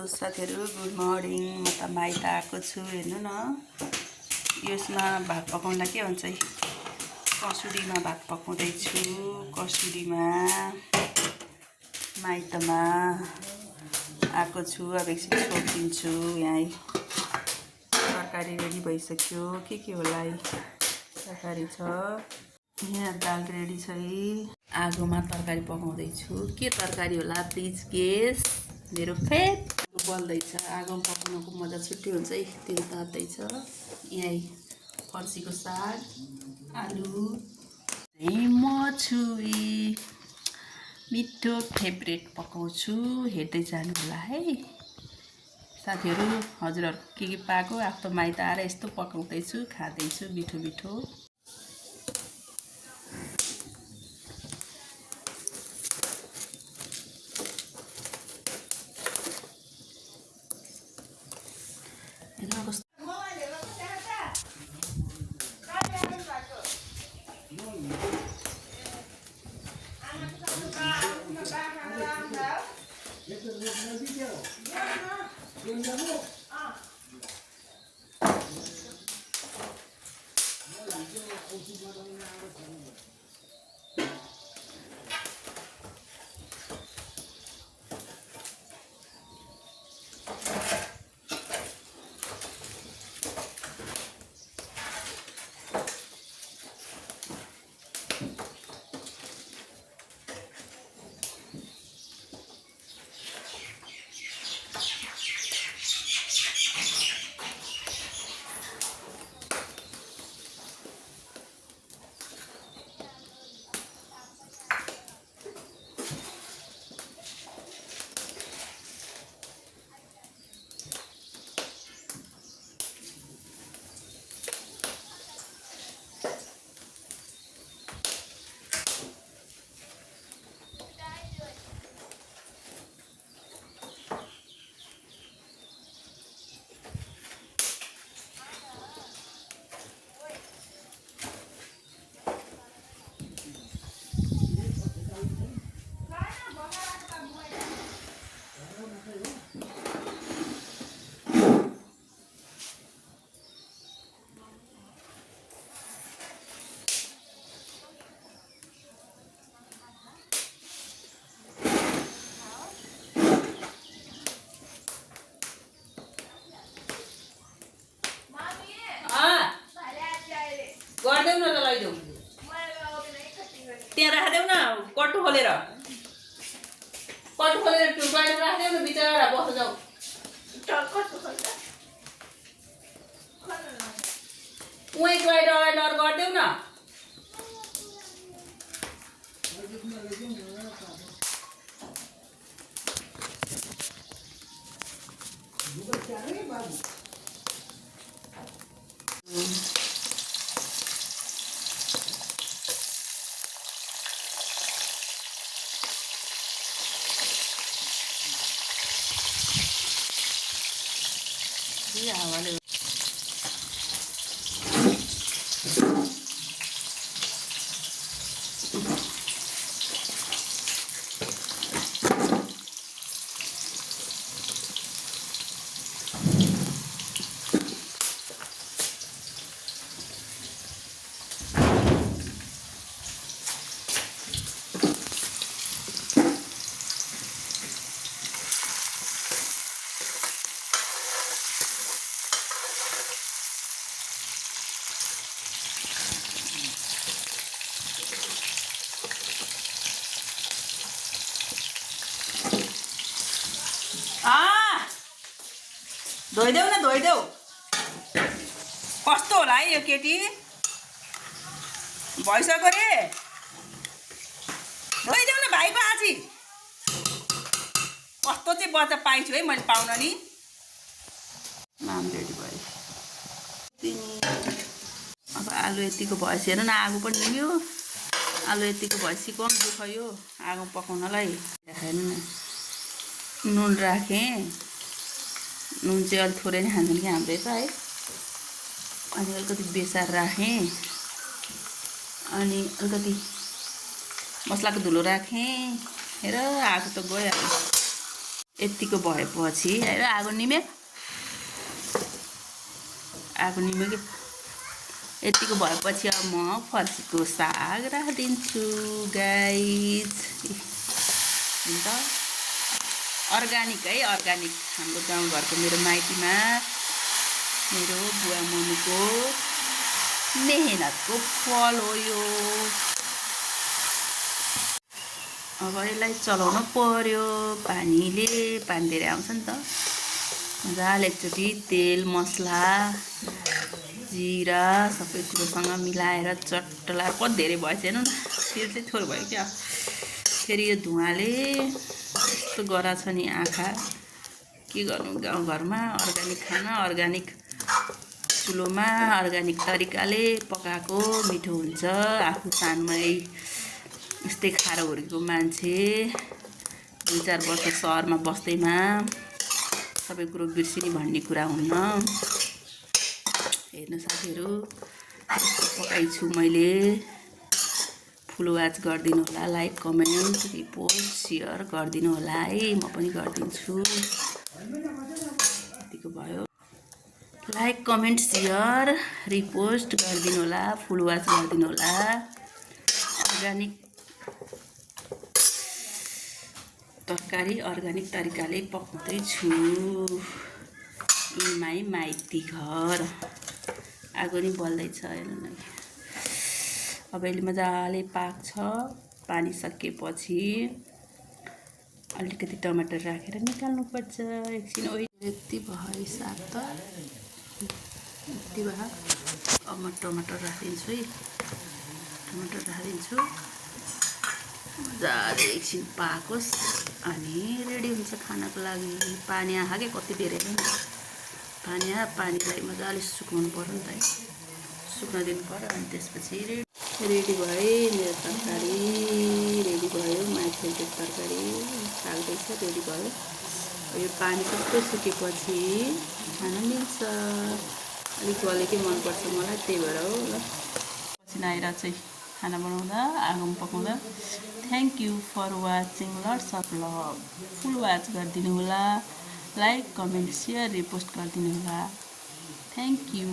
साथीहरु good morning. म त माइत आएको छु। हेर्नु न, यसमा भात पकाउनलाई के भन्छ, कसुरीमा भात पकाउँदैछु। कसुरीमा माइतमा आएको छु। अब एकछिन छोपिदिन्छु। यहाँ तरकारी रेडी भइसक्यो। के होला है, तरकारी छ यहाँ, दाल रेडी छ है। आगोमा तरकारी पकाउँदैछु। के तरकारी होला प्लिज गेस। मेरो फेट बल्दैछ। आगोमा पकाउनुको मजा छुट्टै हुन्छ है। तेल तात्दैछ। यहाँ फर्सीको साग, आलु, मछुरी, मिठो फेभरेट पकाउँछु। हेर्दै जानु होला है साथीहरु। हजुरहरु के पाएको? आफ्नो माइत आएर यस्तो पकाउँदैछु, खाँदैछु मिठो मिठो। गर्देऊ न त, लैदेऊ त्यहाँ राखिदेऊ न। कट्टु खोलेर टुपाएर राखिदेऊ न। बिचरा बस्छ जाऊ। उही गएर डर गरिदेऊ न। हावाले धोइदेऊ न, धोइदेऊ। कस्तो होला है यो केटी, भइसक्यो रे। धोइदेऊ न भाइ बाजी। कस्तो चाहिँ बच्चा पाइछु है मैले पाउन नि। नाम रेडी भयो। अब आलु यतिको भएपछि हेर्नु न, आगो पनि निल्यो। आलु यतिको भएपछि कम दुःख यो आगो पकाउनलाई। हेर्नु न, नुन राखेँ। नुन चाहिँ अलिक थोरै नै खान्छन् कि हाम्रो यता है। अनि अलिकति बेसार राखेँ। अनि अलिकति मसलाको धुलो राखेँ। हेर आगो त गइहाल्यो। यतिको भएपछि है आगो निमे यतिको भएपछि अब म फर्सीको साग राखिदिन्छु गाइज। अन्त अर्ग्यानिक है, अर्ग्यानिक हाम्रो गाउँघरको मेरो माइतीमा मेरो बुवा मम्मीको मेहनतको फल हो यो। अब यसलाई चलाउनु पर्यो, पानी धेरै आउँछ नि त। मजाले एकचोटि तेल मसला जिरा सबै कुरोसँग मिलाएर चट्ट लगाएर कति धेरै भएछ हेर्नु न, तेल चाहिँ थोरै भयो क्या। फेरि यो धुवाले यस्तो गराएको छ नि आँखा, के गर्नु गाउँघरमा अर्ग्यानिक खाना, अर्ग्यानिक चुलोमा अर्ग्यानिक तरिकाले पकाएको मिठो हुन्छ। आफू सानमै यस्तै खाएर हुर्केको मान्छे 2-4 वर्ष सहरमा बस्दैमा सबै कुरो बिर्सिने भन्ने कुरा हुन्न। हेर्नु साथीहरू यस्तो पकाइछु मैले। फुल वाच गरिदिनु होला, लाइक कमेन्ट रिपोस्ट सेयर गरिदिनु होला है, म पनि गरिदिन्छु। यतिको भयो, लाइक कमेन्ट सेयर रिपोस्ट गरिदिनु होला, फुल वाच गरिदिनु होला। अर्ग्यानिक तरकारी अर्ग्यानिक तरिकाले पकाउँदैछु माई माइती घर। आगो नि बल्दैछ हेर्नु न। अब यसले मजाले पाक्छ। पानी सकिएपछि अलिकति टमाटर राखेर निकाल्नुपर्छ एकछिन। यति भयो साग त, यति भयो। अब म टमाटर राखिदिन्छु है, टमाटर राखिदिन्छु मजाले एकछिन पाकोस् अनि रेडी हुन्छ खानको लागि। पानी आहा के कति धेरै पानी आयो, पानीलाई मजाले सुकाउनु पर्यो नि त है, सुक्न दिनु पर्यो। अनि त्यसपछि रेडी भयो मेरो तरकारी, रेडी भयो माई फेभरेट तरकारी साग्दैछ, रेडी भयो। यो पानी सबै सुकेपछि खान मिल्छ। अलिक गलेकै मनपर्छ मलाई, त्यही भएर हो ल। पसिना आएर चाहिँ खाना बनाउँदा आगोमा पकाउँदा। Thank you for watching, lots of love. Full watch गरिदिनु होला, लाइक कमेन्ट सेयर रिपोस्ट गरिदिनु होला। Thank you.